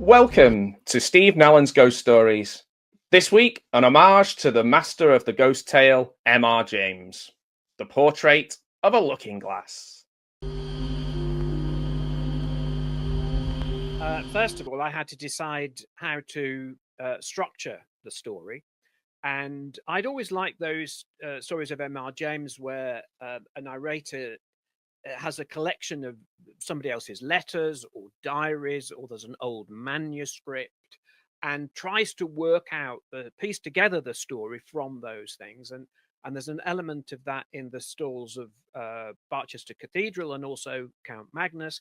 Welcome to Steve Nallon's Ghost Stories. This week, an homage to the master of the ghost tale, M.R. James, the portrait of a looking glass. First of all, I had to decide how to structure the story. And I'd always liked those stories of M.R. James where a narrator has a collection of somebody else's letters or diaries, or there's an old manuscript, and tries to work out, piece together the story from those things. And there's an element of that in the stalls of Barchester Cathedral and also Count Magnus.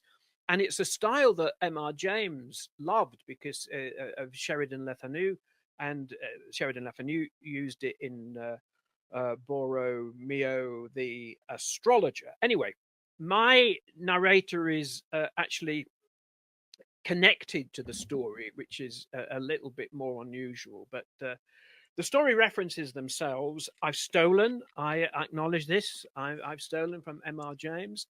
And it's a style that M.R. James loved because of Sheridan Le Fanu, and Sheridan Le Fanu used it in Borromeo the Astrologer. Anyway, my narrator is actually connected to the story, which is a little bit more unusual. But the story references themselves. I acknowledge this, I've stolen from M.R. James.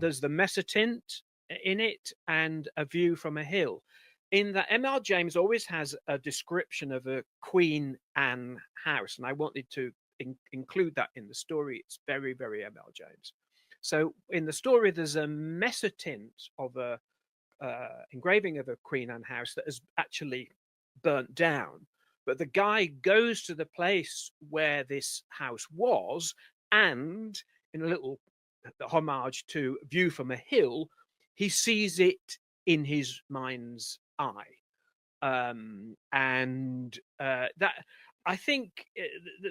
There's the Messatint in it and a view from a hill. In that, M.R. James always has a description of a Queen Anne house, and I wanted to include that in the story. It's very, very M.R. James. So in the story, there's a Messatint of a engraving of a Queen Anne house that has actually burnt down. But the guy goes to the place where this house was, and in a little homage to View from a Hill, he sees it in his mind's eye. That, I think,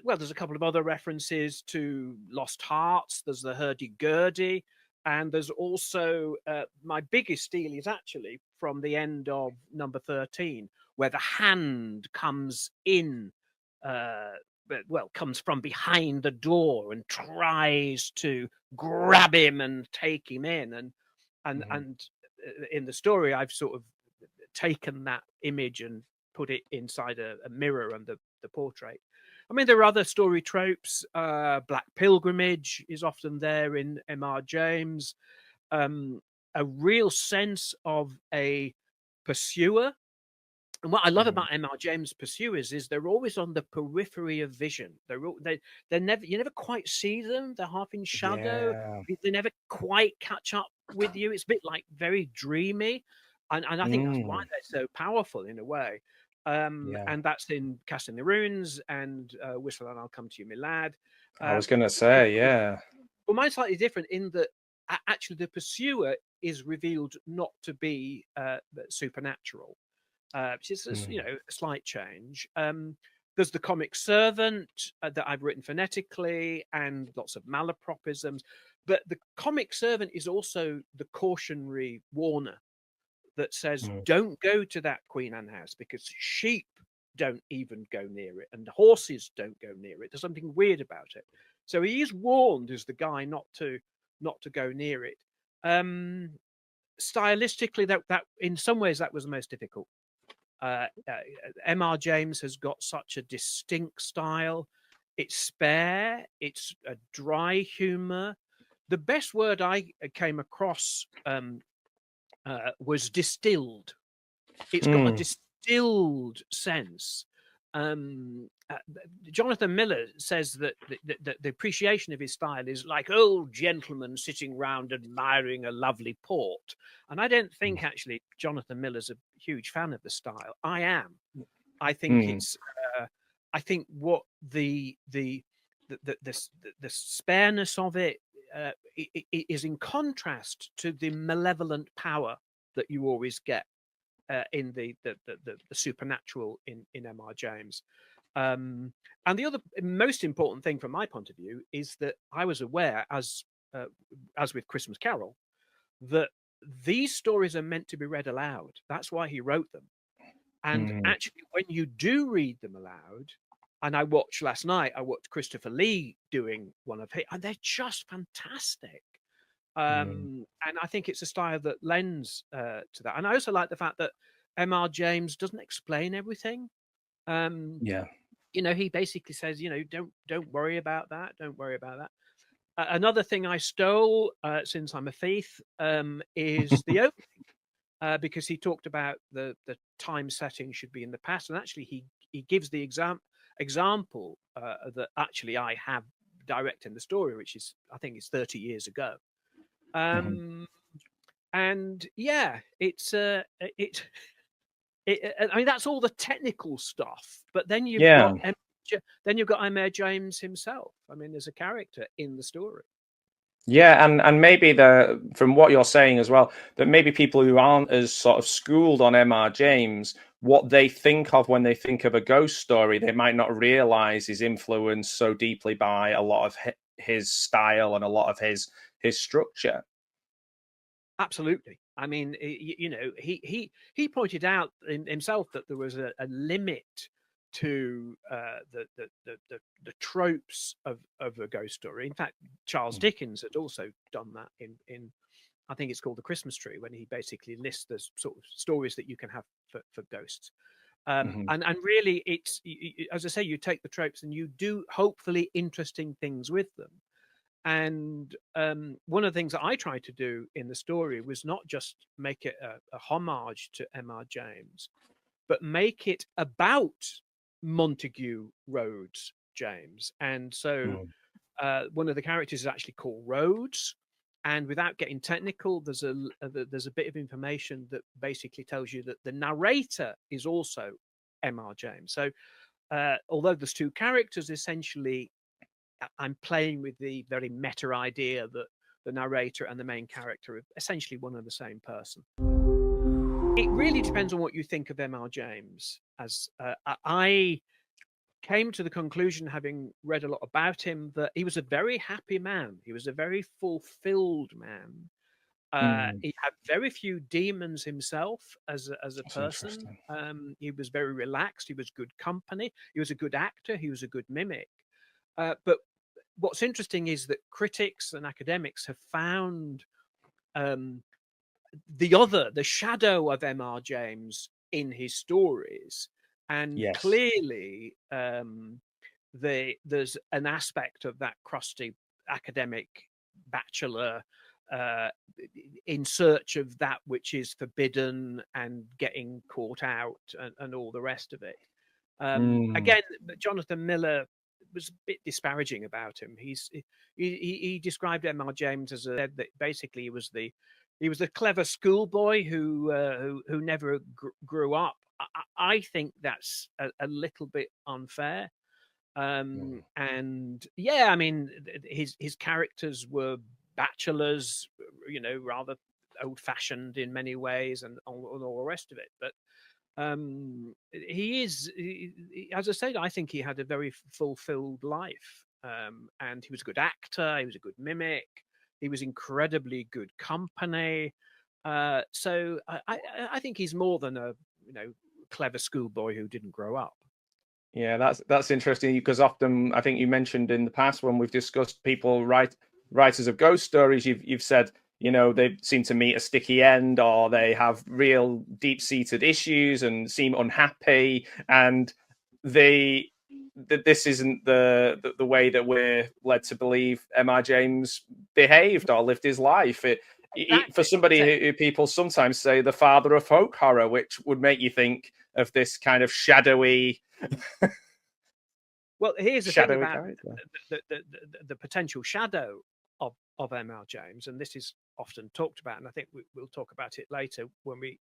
well, there's a couple of other references to Lost Hearts. There's the hurdy-gurdy. And there's also, my biggest steal is actually from the end of number 13, where the hand comes in, comes from behind the door and tries to grab him and take him in. And in the story, I've sort of taken that image and put it inside a mirror and the portrait. I mean, there are other story tropes. Black Pilgrimage is often there in M.R. James. A real sense of a pursuer. And what I love about M.R. James' pursuers is they're always on the periphery of vision. They're never, you never quite see them. They're half in shadow. Yeah. They never quite catch up with you. It's a bit like very dreamy. And I think that's why they're so powerful in a way. And that's in Casting the Runes and Whistle and I'll Come to You, My Lad. I was going to say, yeah. Well, mine's slightly different in that actually the pursuer is revealed not to be supernatural, which is a slight change. There's the comic servant that I've written phonetically and lots of malapropisms. But the comic servant is also the cautionary warner that says, don't go to that Queen Anne house because sheep don't even go near it and horses don't go near it. There's something weird about it. So he is warned as the guy not to go near it. Stylistically, that in some ways that was the most difficult. M.R. James has got such a distinct style. It's spare. It's a dry humor. The best word I came across was distilled. It's got a distilled sense. Jonathan Miller says that the appreciation of his style is like old gentlemen sitting round admiring a lovely port. And I don't think actually Jonathan Miller's a huge fan of the style. I am. I think it's. I think what the spareness of it is in contrast to the malevolent power that you always get in the supernatural in M.R. James. And the other most important thing from my point of view is that I was aware, as with Christmas Carol, that these stories are meant to be read aloud. That's why he wrote them. And actually, when you do read them aloud, and I watched last night, I watched Christopher Lee doing one of his, and they're just fantastic. And I think it's a style that lends to that. And I also like the fact that M.R. James doesn't explain everything. He basically says, don't worry about that. Don't worry about that. Another thing I stole, since I'm a thief, is the opening. because he talked about the time setting should be in the past, and actually he gives the example that actually I have direct in the story, which is I think it's 30 years ago. And yeah, it's I mean that's all the technical stuff, but then you've Yeah. got Emma James himself. I mean, there's a character in the story. Yeah, and maybe from what you're saying as well, that maybe people who aren't as sort of schooled on M.R. James, what they think of when they think of a ghost story, they might not realize is influenced so deeply by a lot of his style and a lot of his structure. Absolutely. I mean, you know, he pointed out himself that there was a limit to the tropes of a ghost story. In fact, Charles Dickens had also done that in I think it's called The Christmas Tree, when he basically lists the sort of stories that you can have for ghosts. And really, it's as I say, you take the tropes and you do hopefully interesting things with them. And one of the things that I tried to do in the story was not just make it a homage to M.R. James, but make it about Montague Rhodes James. And so one of the characters is actually called Rhodes. And without getting technical, there's a bit of information that basically tells you that the narrator is also M.R. James. So although there's two characters, essentially I'm playing with the very meta idea that the narrator and the main character are essentially one and the same person. It really depends on what you think of M.R. James. As I came to the conclusion, having read a lot about him, that he was a very happy man. He was a very fulfilled man. He had very few demons himself as a person. He was very relaxed. He was good company. He was a good actor. He was a good mimic. But what's interesting is that critics and academics have found the shadow of M.R. James in his stories, and clearly there's an aspect of that crusty academic bachelor in search of that which is forbidden and getting caught out and all the rest of it. Again, Jonathan Miller was a bit disparaging about him. He described M.R. James as that basically he was the clever schoolboy who never grew up. I think that's a little bit unfair. And yeah, I mean, his characters were bachelors, you know, rather old-fashioned in many ways, and all the rest of it. But as I said, I think he had a very fulfilled life, and he was a good actor. He was a good mimic. He was incredibly good company. So I think he's more than a clever schoolboy who didn't grow up. Yeah, that's interesting, because often I think you mentioned in the past when we've discussed people writers of ghost stories, you've said, you know, they seem to meet a sticky end, or they have real deep-seated issues and seem unhappy, and this isn't the way that we're led to believe M.R. James behaved or lived his life. For somebody who people sometimes say the father of folk horror, which would make you think of this kind of shadowy. Well, here's the thing about the potential shadow of M.R. James, and this is often talked about, and I think we'll talk about it later when we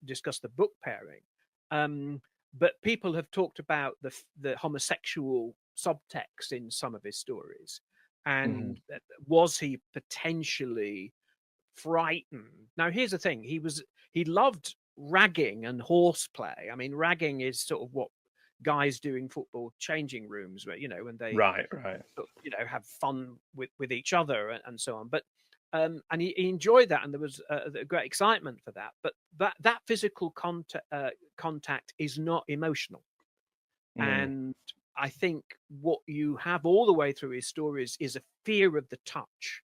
discuss the book pairing. But people have talked about the homosexual subtext in some of his stories, and was he potentially frightened? Now, here's the thing: he loved ragging and horseplay. I mean, ragging is sort of what guys do in football changing rooms, where when they have fun with each other and so on. But and he enjoyed that, and there was a great excitement for that. But that physical contact is not emotional, and I think what you have all the way through his stories is a fear of the touch,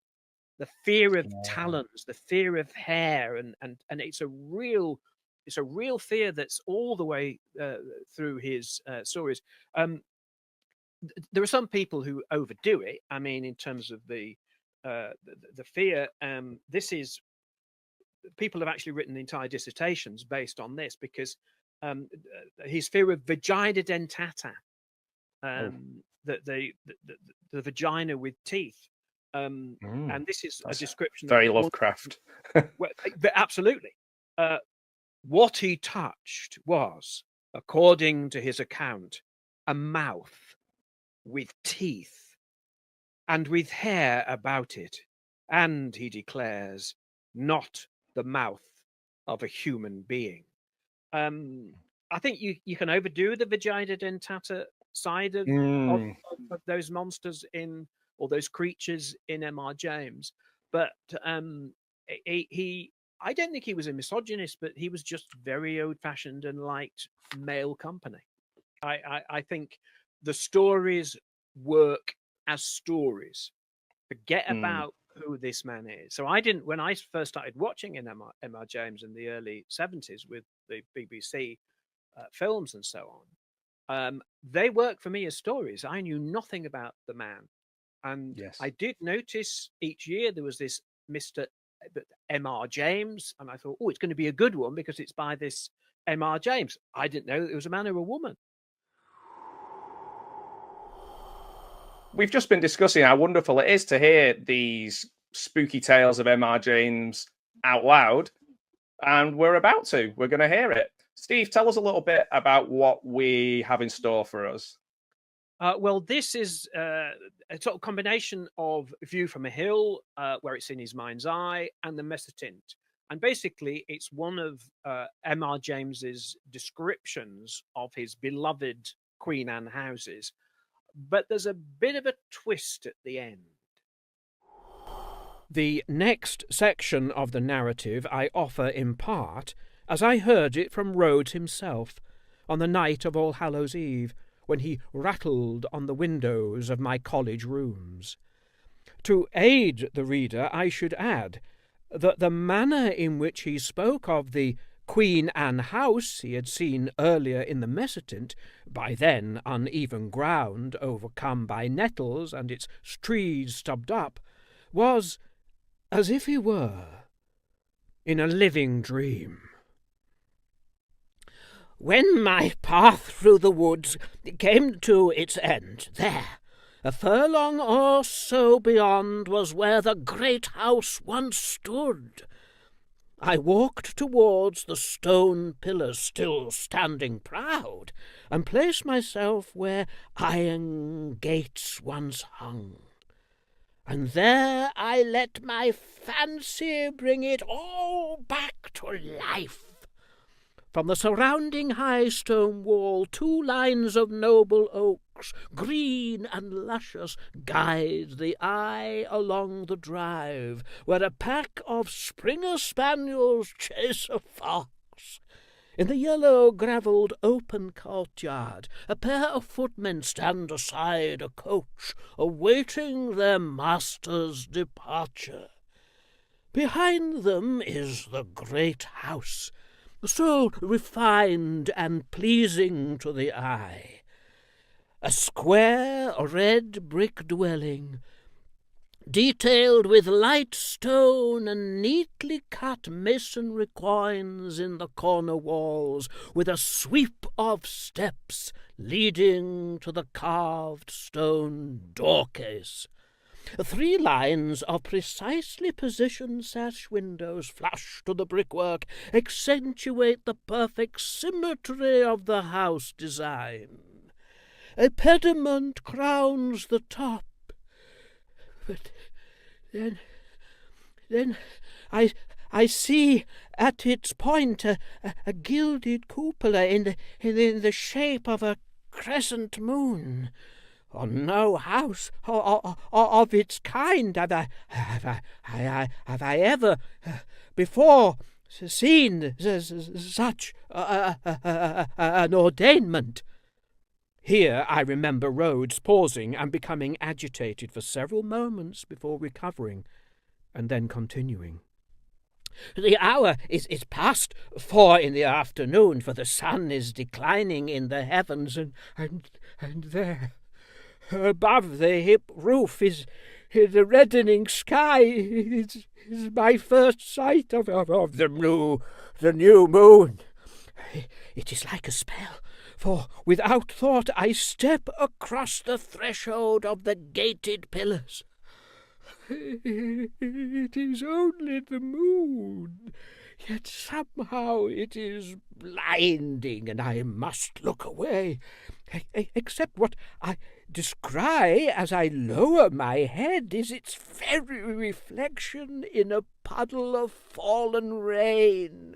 the fear of talons, the fear of hair, and it's a real fear that's all the way through his stories. There are some people who overdo it. I mean, in terms of the fear, this is people have actually written entire dissertations based on this, because his fear of vagina dentata, the vagina with teeth. And this is a description very of Lovecraft. well, absolutely. What he touched was, according to his account, a mouth with teeth and with hair about it, and, he declares, not the mouth of a human being. I think you can overdo the vagina dentata side of those monsters or those creatures in M.R. James, but I don't think he was a misogynist, but he was just very old-fashioned and liked male company. I think the stories work as stories. Forget about who this man is. So when I first started watching M.R. James in the early 70s with the BBC films and so on, they worked for me as stories. I knew nothing about the man. And I did notice each year there was this Mr. M.R. James, and I thought, oh, it's going to be a good one because it's by this M.R. James. I didn't know it was a man or a woman. We've just been discussing how wonderful it is to hear these spooky tales of M.R. James out loud, and we're going to hear it. Steve, tell us a little bit about what we have in store for us. Well, this is a sort of combination of View from a Hill, where it's in his mind's eye, and the Mezzotint. And basically, it's one of M.R. James's descriptions of his beloved Queen Anne houses. But there's a bit of a twist at the end. The next section of the narrative I offer in part as I heard it from Rhodes himself on the night of All Hallows Eve, when he rattled on the windows of my college rooms. To aid the reader, I should add that the manner in which he spoke of the Queen Anne house he had seen earlier in the Mezzotint, by then uneven ground, overcome by nettles and its trees stubbed up, was as if he were in a living dream. When my path through the woods came to its end, there, a furlong or so beyond, was where the great house once stood. I walked towards the stone pillars still standing proud, and placed myself where iron gates once hung. And there I let my fancy bring it all back to life. From the surrounding high stone wall, 2 lines of noble oaks, green and luscious, guide the eye along the drive, where a pack of Springer Spaniels chase a fox. In the yellow gravelled open courtyard, a pair of footmen stand aside a coach, awaiting their master's departure. Behind them is the great house, so refined and pleasing to the eye. A square red brick dwelling, detailed with light stone and neatly cut masonry quoins in the corner walls, with a sweep of steps leading to the carved stone doorcase. 3 lines of precisely positioned sash windows flush to the brickwork accentuate the perfect symmetry of the house design. A pediment crowns the top, but then I see at its point a gilded cupola in the shape of a crescent moon. On no house of its kind have I ever before seen such an ordainment. Here I remember Rhodes pausing and becoming agitated for several moments before recovering, and then continuing. The hour is past 4 in the afternoon, for the sun is declining in the heavens, and there, above the hip roof, is The reddening sky is my first sight of the new moon. It is like a spell, for without thought I step across the threshold of the gated pillars. It is only the moon, yet somehow it is blinding, and I must look away, except what I descry as I lower my head is its very reflection in a puddle of fallen rain.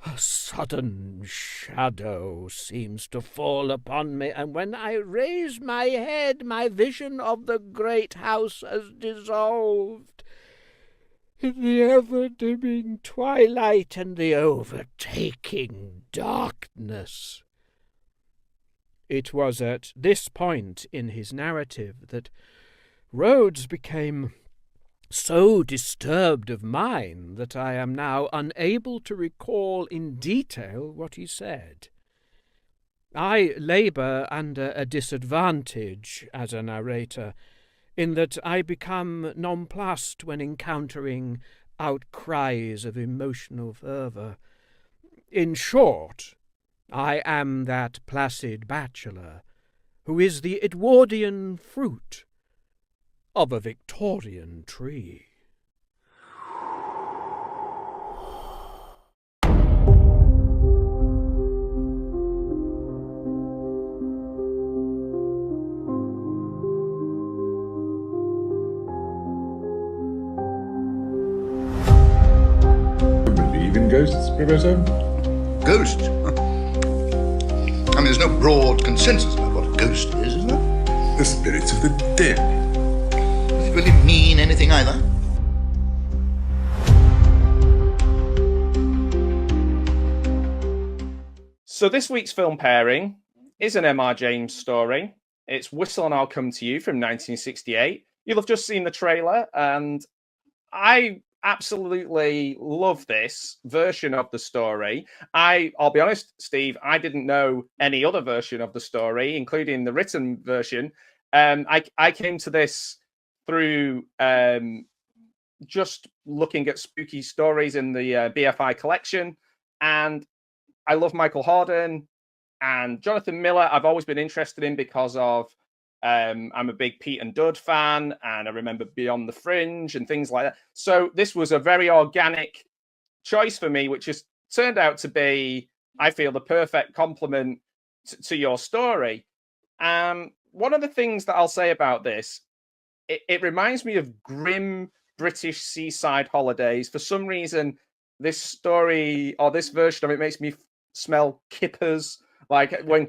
A sudden shadow seems to fall upon me, and when I raise my head, my vision of the great house has dissolved in the ever-dimming twilight and the overtaking darkness. It was at this point in his narrative that Rhodes became so disturbed of mind that I am now unable to recall in detail what he said. I labour under a disadvantage as a narrator, in that I become nonplussed when encountering outcries of emotional fervour. In short, I am that placid bachelor who is the Edwardian fruit of a Victorian tree. Believe in ghosts, Professor? Ghosts? I mean, there's no broad consensus about what a ghost is there? The spirits of the dead. Does it really mean anything either? So this week's film pairing is an M.R. James story. It's Whistle and I'll Come to You from 1968. You'll have just seen the trailer, and I absolutely love this version of the story. I'll be honest, Steve, I didn't know any other version of the story, including the written version. I came to this through just looking at spooky stories in the BFI collection, and I love Michael Hordern and Jonathan Miller. I've always been interested in because of I'm a big Pete and Dud fan, and I remember Beyond the Fringe and things like that. So this was a very organic choice for me, which has turned out to be, I feel, the perfect complement to your story. One of the things that I'll say about this, it reminds me of grim British seaside holidays. For some reason, this story or this version of it makes me smell kippers. Like when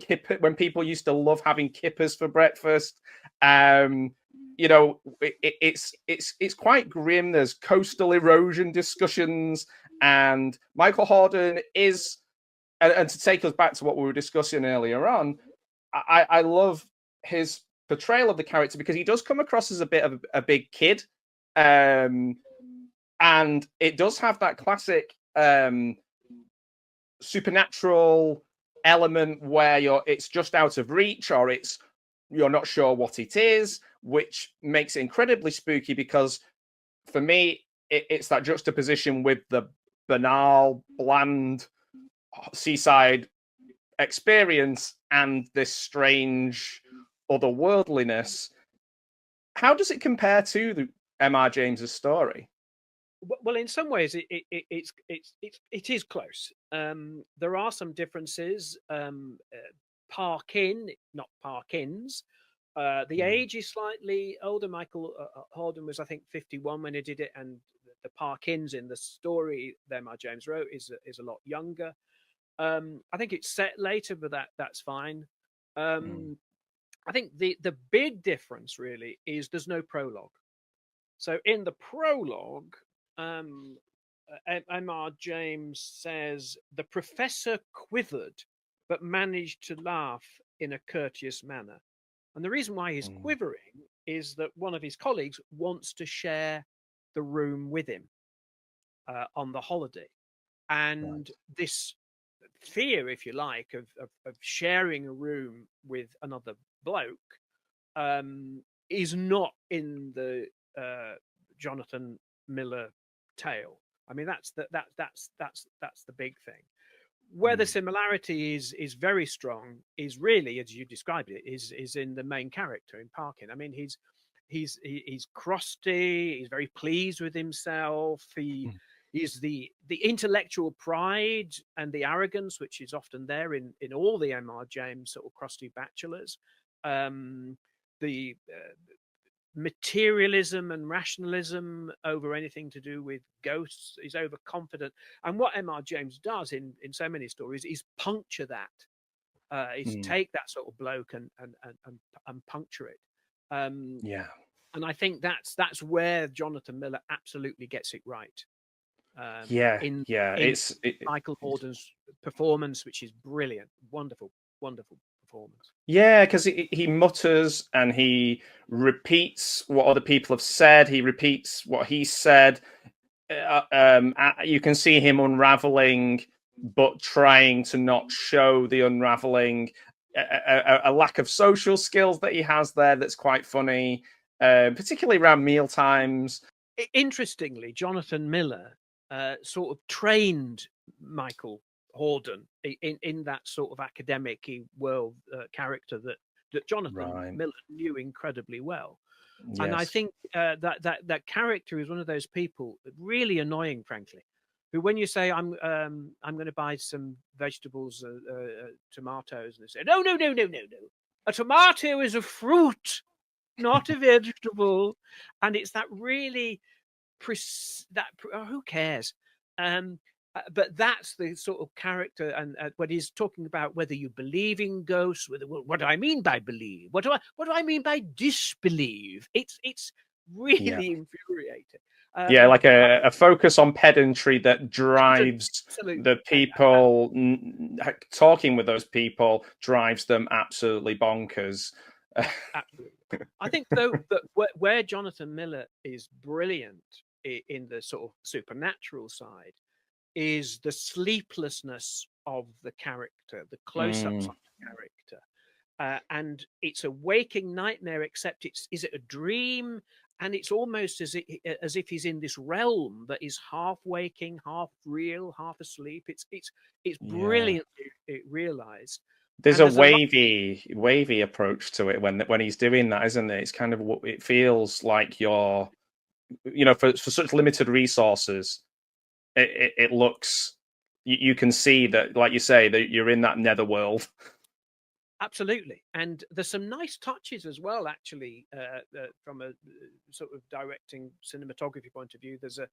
people used to love having kippers for breakfast. You know, it's quite grim. There's coastal erosion discussions, and Michael Hordern is, and to take us back to what we were discussing earlier on, I love his portrayal of the character because he does come across as a bit of a big kid, and it does have that classic supernatural element where it's just out of reach, or you're not sure what it is, which makes it incredibly spooky because for me it's that juxtaposition with the banal, bland seaside experience and this strange otherworldliness. How does it compare to the M.R. James's story? Well, in some ways, it is close. There are some differences. Parkin, not Parkins. The age is slightly older. Michael Hordern was, I think, 51 when he did it, and the Parkins in the story that M.R. James wrote is a lot younger. I think it's set later, but that's fine. I think the big difference really is there's no prologue. So in the prologue, M.R. James says the professor quivered, but managed to laugh in a courteous manner. And the reason why he's quivering is that one of his colleagues wants to share the room with him on the holiday. And this fear, if you like, of sharing a room with another bloke is not in the Jonathan Miller tale. I mean, that's the big thing. Where the similarity is very strong is really, as you described it, is in the main character in Parkin. I mean, he's crusty. He's very pleased with himself. He's the intellectual pride and the arrogance, which is often there in all the M.R. James sort of crusty bachelors. The materialism and rationalism over anything to do with ghosts. He's overconfident. And what M.R. James does in so many stories is puncture that. Is take that sort of bloke and puncture it. Yeah. And I think that's where Jonathan Miller absolutely gets it right. In Michael Horden's performance, which is brilliant, wonderful performance. Yeah, because he mutters and he repeats what other people have said. He repeats what he said. You can see him unraveling, but trying to not show the unraveling. A lack of social skills that he has there that's quite funny, particularly around meal times. Interestingly, Jonathan Miller sort of trained Michael Horden in that sort of academic world character that Jonathan Miller knew incredibly well. Yes. And I think that character is one of those people, really annoying, frankly, who, when you say I'm going to buy some vegetables, tomatoes, and they say no, a tomato is a fruit, not a vegetable, and it's that really who cares? But that's the sort of character, and when he's talking about whether you believe in ghosts, what do I mean by believe? What do I mean by disbelieve? It's really infuriating. Like a focus on pedantry that drives the people. Talking with those people drives them absolutely bonkers. Absolutely. I think, though, that where Jonathan Miller is brilliant in the sort of supernatural side is the sleeplessness of the character, the close-ups of the character. And it's a waking nightmare, except is it a dream? And it's almost as if he's in this realm that is half waking, half real, half asleep. It's brilliantly realized. There's a wavy approach to it when he's doing that, isn't it? It's kind of, it feels like you're, for such limited resources, it looks, you can see that, like you say, that you're in that netherworld. Absolutely. And there's some nice touches as well, actually, from a sort of directing cinematography point of view. There's a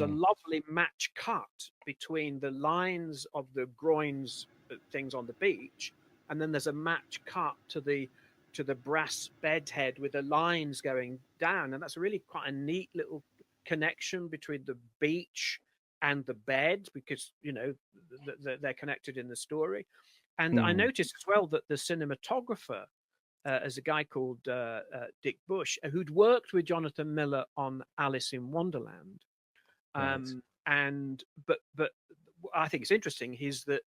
lovely match cut between the lines of the groins things on the beach, and then there's a match cut to the brass bedhead with the lines going down, and that's really quite a neat little connection between the beach and the bed, because they're connected in the story. And I noticed as well that the cinematographer is a guy called Dick Bush, who'd worked with Jonathan Miller on Alice in Wonderland. But I think it's interesting is that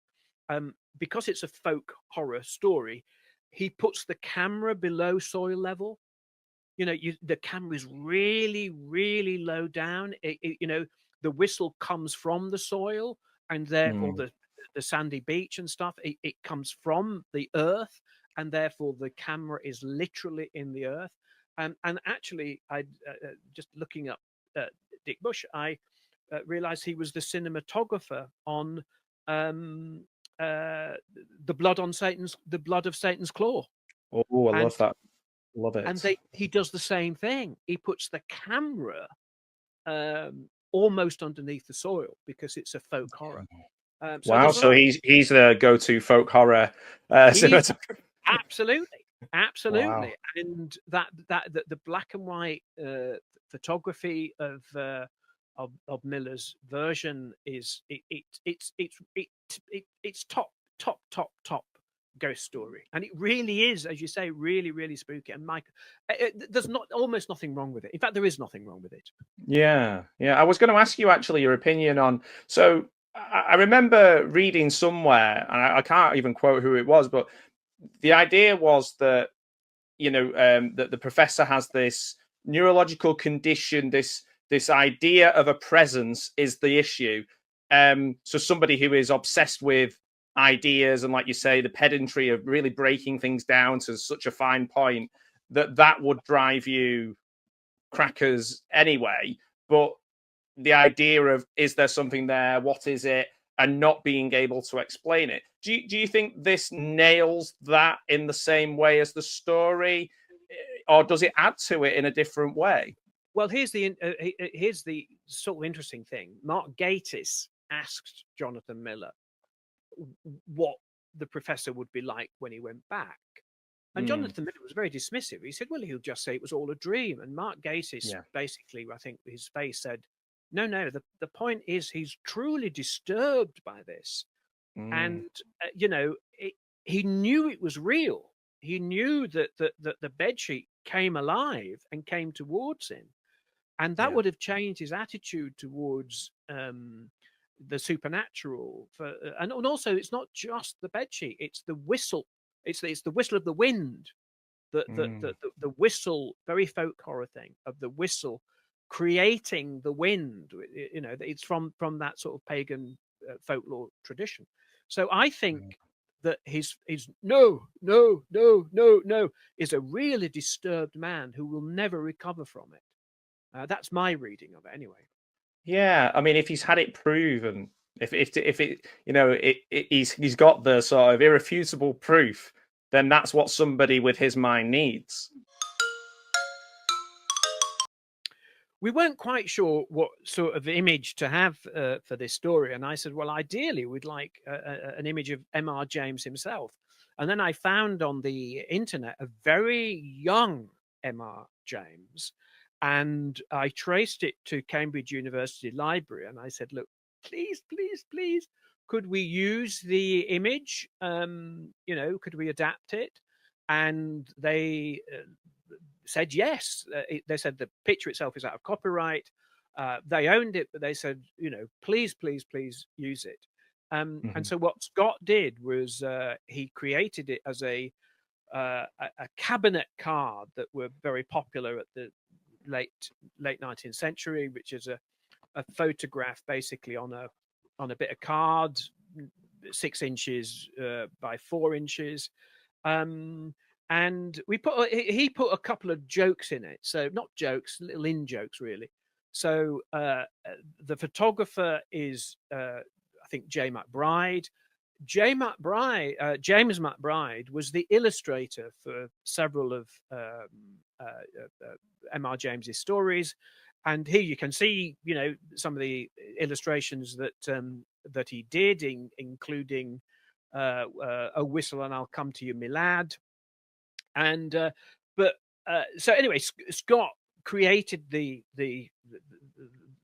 because it's a folk horror story, he puts the camera below soil level. The camera is really, really low down. The whistle comes from the soil, and therefore the sandy beach and stuff, it comes from the earth, and therefore the camera is literally in the earth. And actually, I just looking up Dick Bush, I realized he was the cinematographer on the blood of Satan's claw. Oh, I love that. Love it. And he does the same thing. He puts the camera almost underneath the soil because it's a folk horror. So he's the go-to folk horror cinematographer. Absolutely. Wow. And that the black and white photography of Miller's version is it's top ghost story, and it really is, as you say, really, really spooky. And Mike, there's almost nothing wrong with it. In fact, there is nothing wrong with it. Yeah. I was going to ask you actually your opinion on. So I remember reading somewhere, and I can't even quote who it was, but the idea was that that the professor has this neurological condition, this idea of a presence is the issue. So somebody who is obsessed with ideas and, like you say, the pedantry of really breaking things down to such a fine point, that would drive you crackers anyway. But the idea of, is there something there? What is it? And not being able to explain it. Do you think this nails that in the same way as the story, or does it add to it in a different way? Well, here's the sort of interesting thing. Mark Gatiss asked Jonathan Miller what the professor would be like when he went back. And Jonathan Miller was very dismissive. He said, well, he'll just say it was all a dream. And Mark Gatiss basically, I think his face said, no, the point is he's truly disturbed by this. And, he knew it was real. He knew that the bedsheet came alive and came towards him. And that would have changed his attitude towards the supernatural. And also, it's not just the bedsheet, it's the whistle. It's the whistle of the wind. The whistle, very folk horror thing, of the whistle creating the wind. It's from that sort of pagan folklore tradition. So I think that his no is a really disturbed man who will never recover from it. That's my reading of it anyway. Yeah, I mean, if he's had it proven, if it he's got the sort of irrefutable proof, then that's what somebody with his mind needs. We weren't quite sure what sort of image to have for this story. And I said, well, ideally, we'd like an image of M.R. James himself. And then I found on the internet a very young M.R. James. And I traced it to Cambridge University Library. And I said, look, please, could we use the image? Could we adapt it? And they said yes. They said the picture itself is out of copyright. They owned it, but they said, please use it. And so what Scott did was he created it as a cabinet card that were very popular at the late 19th century, which is a photograph basically on a bit of card, 6 inches by 4 inches. And he put a couple of jokes in it. So not jokes, little in jokes, really. So the photographer is, I think, James McBride. James McBride was the illustrator for several of M.R. James's stories. And here you can see, some of the illustrations that he did, including A Whistle and I'll Come to You, Me Lad. And so anyway, Scott created the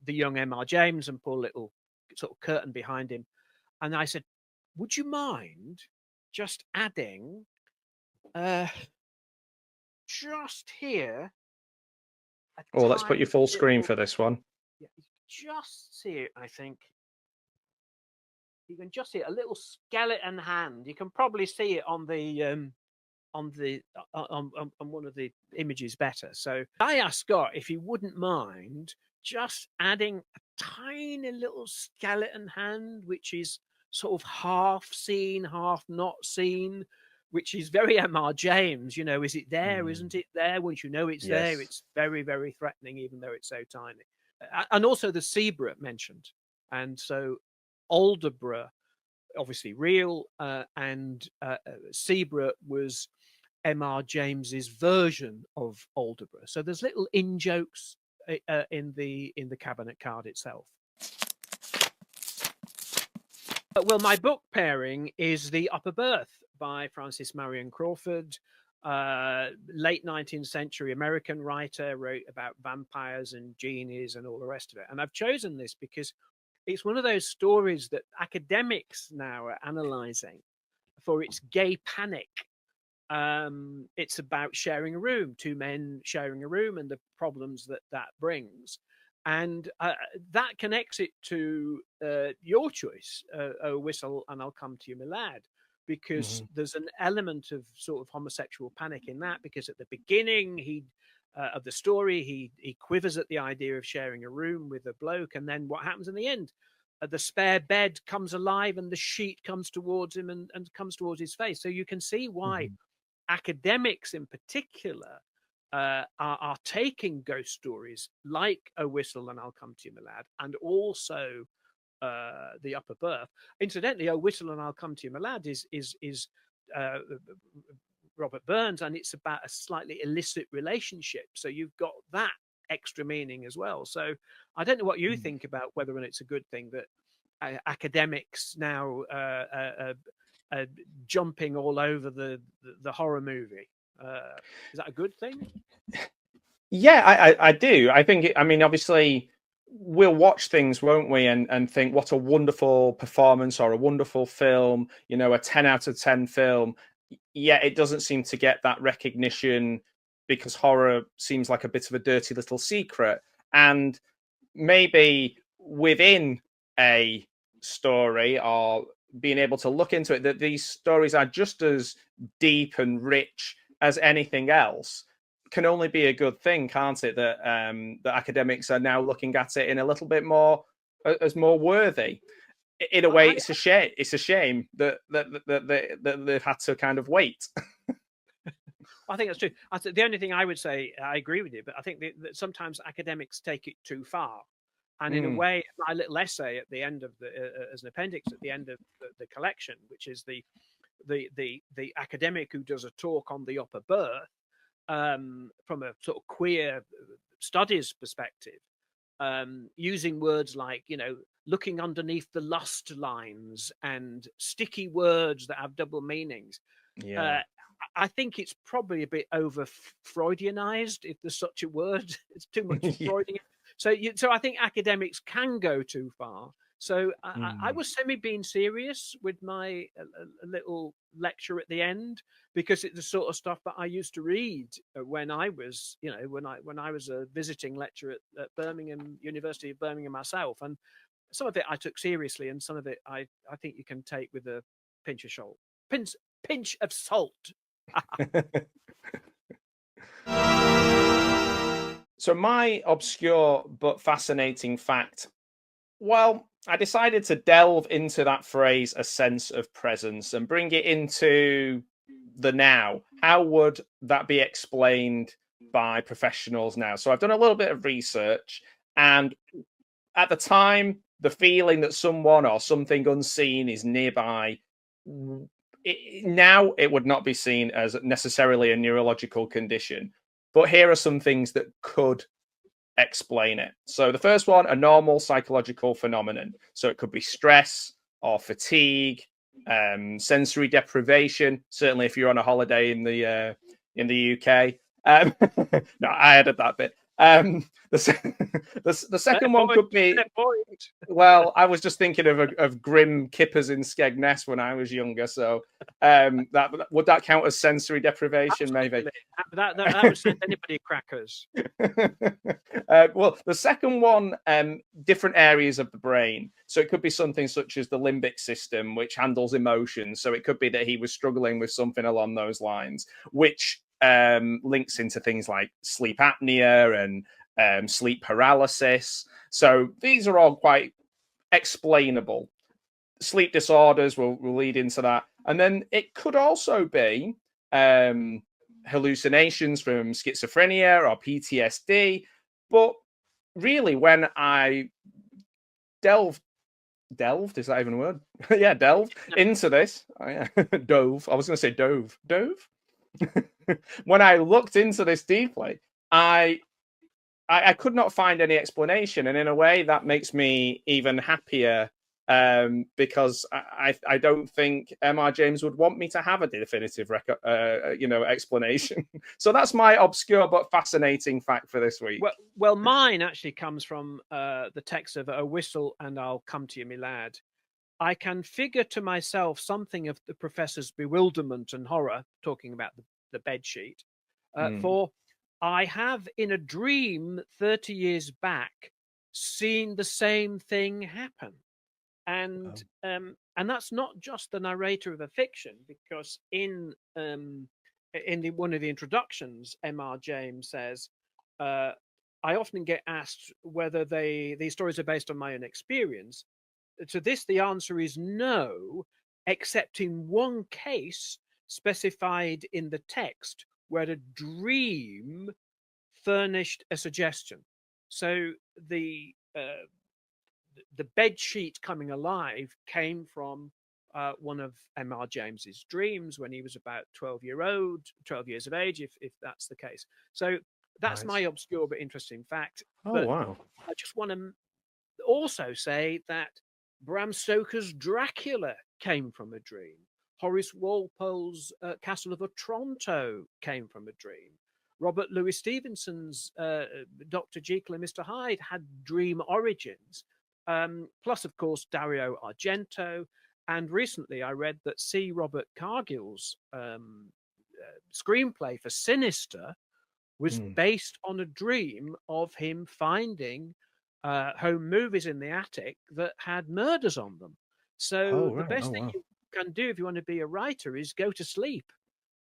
young M.R. James and put a little sort of curtain behind him. And I said, would you mind just adding just here? Oh, let's put you full screen for this one. Yeah, just see it, I think. You can just see it, a little skeleton hand. You can probably see it on the on one of the images better. So I asked Scott if he wouldn't mind just adding a tiny little skeleton hand, which is sort of half seen, half not seen, which is very M.R. James. Is it there? Isn't it there? Once you know it's there, it's very, very threatening, even though it's so tiny. And also the zebra mentioned. And so Aldebra, obviously real, and zebra was M.R. James's version of Aldebra. So there's little in jokes in the cabinet card itself. Well, my book pairing is The Upper Berth by Frances Marion Crawford, late 19th century American writer, wrote about vampires and genies and all the rest of it. And I've chosen this because it's one of those stories that academics now are analyzing for its gay panic. It's about sharing a room, 2 men sharing a room, and the problems that brings. And that connects it to your choice, A Whistle and I'll Come to You, My Lad, because there's an element of sort of homosexual panic in that, because at the beginning of the story, he quivers at the idea of sharing a room with a bloke, and then what happens in the end? The spare bed comes alive and the sheet comes towards him and comes towards his face. So you can see why academics in particular are taking ghost stories like A Whistle and I'll Come to You, My Lad, and also The Upper Berth. Incidentally, A Whistle and I'll Come to You, My Lad is Robert Burns, and it's about a slightly illicit relationship. So you've got that extra meaning as well. So I don't know what you think about whether or not it's a good thing that academics now are jumping all over the horror movie. Is that a good thing? Yeah, I do. I think, I mean, obviously, we'll watch things, won't we, and think what a wonderful performance or a wonderful film, you know, a 10 out of 10 film. Yeah, it doesn't seem to get that recognition because horror seems like a bit of a dirty little secret. And maybe within a story or being able to look into it, that these stories are just as deep and rich as anything else, can only be a good thing, can't it? That that academics are now looking at it in a little bit more as more worthy. In a way, it's a shame. It's a shame that they've had to kind of wait. I think that's true. The only thing I would say, I agree with you, but I think that sometimes academics take it too far. And in a way, my little essay at the end of as an appendix at the end of the collection, which is the academic who does a talk on The Upper Berth from a sort of queer studies perspective, using words like, you know, looking underneath the lust lines and sticky words that have double meanings. Yeah. I think it's probably a bit over Freudianized, if there's such a word. It's too much Freudian. So I think academics can go too far. So I was being serious with my little lecture at the end, because it's the sort of stuff that I used to read when I was, you know, when I was a visiting lecturer at Birmingham, University of Birmingham myself. And some of it I took seriously, and some of it I think you can take with a pinch of salt. Pinch of salt. So my obscure but fascinating fact, well, I decided to delve into that phrase, a sense of presence, and bring it into the now. How would that be explained by professionals now? So I've done a little bit of research, and at the time, the feeling that someone or something unseen is nearby, now it would not be seen as necessarily a neurological condition. But here are some things that could explain it. So the first one, a normal psychological phenomenon. So it could be stress or fatigue, sensory deprivation. Certainly, if you're on a holiday in the UK. No, I added that bit. The second one could be, well, I was just thinking of grim kippers in Skegness when I was younger. So that would that count as sensory deprivation? Absolutely. Maybe that would send anybody crackers. Well, the second one, different areas of the brain. So it could be something such as the limbic system, which handles emotions. So it could be that he was struggling with something along those lines, which links into things like sleep apnea and sleep paralysis. So these are all quite explainable. Sleep disorders will lead into that. And then it could also be hallucinations from schizophrenia or PTSD. But really, when I delved, is that even a word? Yeah, delved into this. Oh, yeah. Dove. I was going to say dove. When I looked into this deeply, I could not find any explanation, and in a way that makes me even happier, because I don't think M.R. James would want me to have a definitive explanation. So that's my obscure but fascinating fact for this week. Well, mine actually comes from the text of A Whistle and I'll Come to You, Me Lad. I can figure to myself something of the professor's bewilderment and horror, talking about the bed sheet, for I have in a dream 30 years back seen the same thing happen. And that's not just the narrator of a fiction, because in one of the introductions, M.R. James says, I often get asked whether these stories are based on my own experience. To this, the answer is no, except in one case specified in the text where a dream furnished a suggestion. So the bed sheet coming alive came from one of M.R. James's dreams when he was about 12 years of age, if that's the case. So that's my obscure but interesting fact. Oh, wow. I just want to also say that Bram Stoker's Dracula came from a dream. Horace Walpole's Castle of Otranto came from a dream. Robert Louis Stevenson's Dr. Jekyll and Mr. Hyde had dream origins. Plus, of course, Dario Argento. And recently I read that C. Robert Cargill's screenplay for Sinister was based on a dream of him finding home movies in the attic that had murders on them. So the best thing you can do if you want to be a writer is go to sleep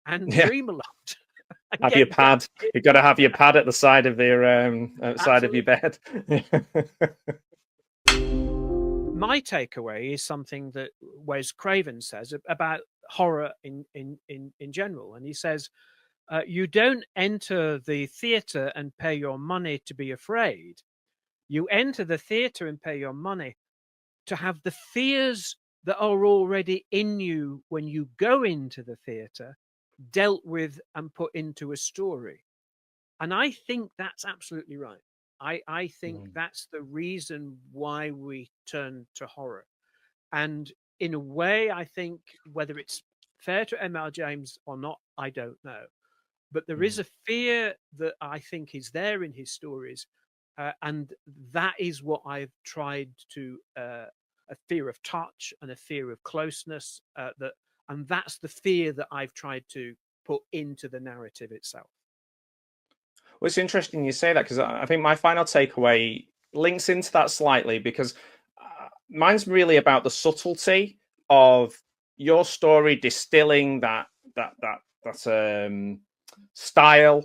and dream a lot. Have your pad. You've got to have your pad at the side of your side of your bed. My takeaway is something that Wes Craven says about horror in general, and he says, "You don't enter the theatre and pay your money to be afraid. You enter the theatre and pay your money to have the fears that are already in you when you go into the theatre dealt with and put into a story." And I think that's absolutely right. I think that's the reason why we turn to horror. And in a way, I think whether it's fair to M.R. James or not, I don't know. But there is a fear that I think is there in his stories. And that is what I've tried to, a fear of touch and a fear of closeness. And that's the fear that I've tried to put into the narrative itself. Well, it's interesting you say that, because I think my final takeaway links into that slightly, because mine's really about the subtlety of your story distilling that style,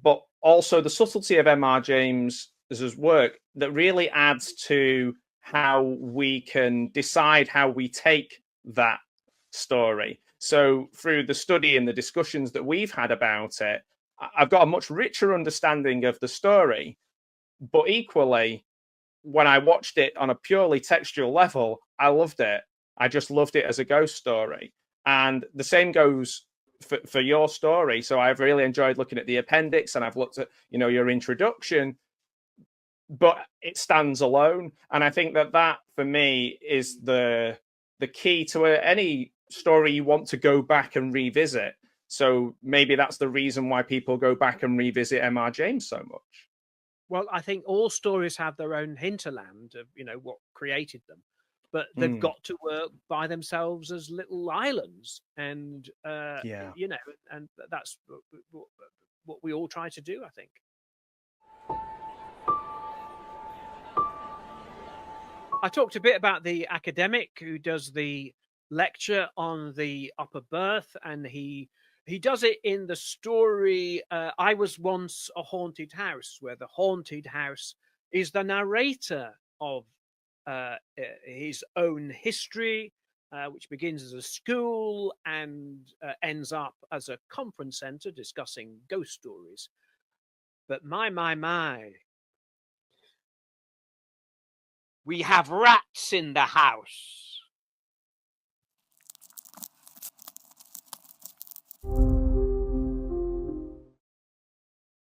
but also the subtlety of M.R. James's work that really adds to how we can decide how we take that story. So through the study and the discussions that we've had about it, I've got a much richer understanding of the story, but equally, when I watched it on a purely textual level, I loved it. I just loved it as a ghost story. And the same goes for your story. So I've really enjoyed looking at the appendix, and I've looked at, your introduction, but it stands alone. And I think that for me is the key to any story you want to go back and revisit. So maybe that's the reason why people go back and revisit M.R. James so much. Well, I think all stories have their own hinterland of, what created them, but they've got to work by themselves as little islands. And, and that's what we all try to do, I think. I talked a bit about the academic who does the lecture on the upper berth, and he does it in the story I Was Once a Haunted House, where the haunted house is the narrator of his own history, which begins as a school and ends up as a conference center discussing ghost stories. But my, we have rats in the house.